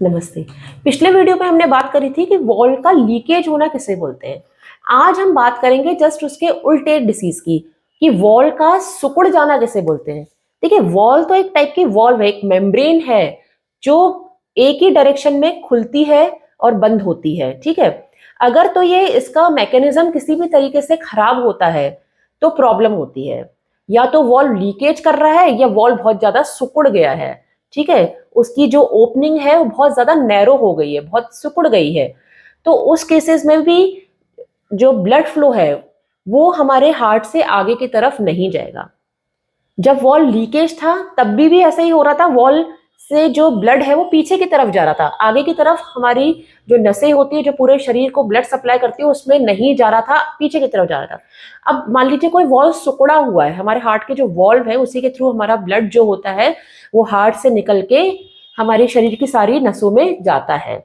नमस्ते। पिछले वीडियो में हमने बात करी थी कि वॉल का लीकेज होना किसे बोलते हैं। आज हम बात करेंगे जस्ट उसके उल्टे डिसीज की, कि वॉल का सिकुड़ जाना किसे बोलते हैं। देखिए, वॉल तो एक टाइप की वॉल्व है, एक मेम्ब्रेन है जो एक ही डायरेक्शन में खुलती है और बंद होती है। ठीक है, अगर तो ये इसका मैकेनिज्म किसी भी तरीके से खराब होता है तो प्रॉब्लम होती है। या तो वॉल लीकेज कर रहा है या वॉल बहुत ज्यादा सिकुड़ गया है। ठीक है, उसकी जो ओपनिंग है वो बहुत ज्यादा नैरो हो गई है, बहुत सिकुड़ गई है। तो उस केसेस में भी जो ब्लड फ्लो है वो हमारे हार्ट से आगे की तरफ नहीं जाएगा। जब वॉल लीकेज था तब भी ऐसा ही हो रहा था, वॉल से जो ब्लड है वो पीछे की तरफ जा रहा था, आगे की तरफ हमारी जो नसें होती है जो पूरे शरीर को ब्लड सप्लाई करती है उसमें नहीं जा रहा था, पीछे की तरफ जा रहा था। अब मान लीजिए कोई वॉल्व सिकुड़ा हुआ है, हमारे हार्ट के जो वॉल्व है उसी के थ्रू हमारा ब्लड जो होता है वो हार्ट से निकल के हमारे शरीर की सारी नसों में जाता है।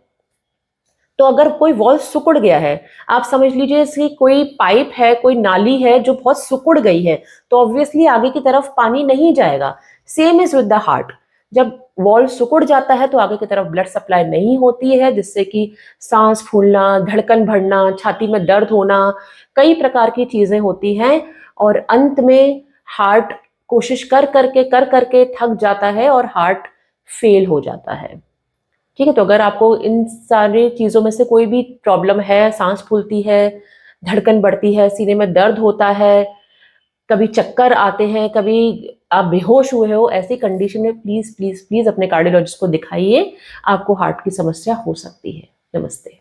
तो अगर कोई वॉल्व सिकुड़ गया है, आप समझ लीजिए इसकी कोई पाइप है, कोई नाली है जो बहुत सिकुड़ गई है, तो ऑब्वियसली आगे की तरफ पानी नहीं जाएगा। Same is with the heart. जब वॉल्व सिकुड़ जाता है तो आगे की तरफ ब्लड सप्लाई नहीं होती है, जिससे कि सांस फूलना, धड़कन बढ़ना, छाती में दर्द होना, कई प्रकार की चीजें होती हैं। और अंत में हार्ट कोशिश कर करके थक जाता है और हार्ट फेल हो जाता है। ठीक है, तो अगर आपको इन सारी चीज़ों में से कोई भी प्रॉब्लम है, सांस फूलती है, धड़कन बढ़ती है, सीने में दर्द होता है, कभी चक्कर आते हैं, कभी आप बेहोश हुए हो, ऐसी कंडीशन में प्लीज प्लीज प्लीज अपने कार्डियोलॉजिस्ट को दिखाइए। आपको हार्ट की समस्या हो सकती है। नमस्ते।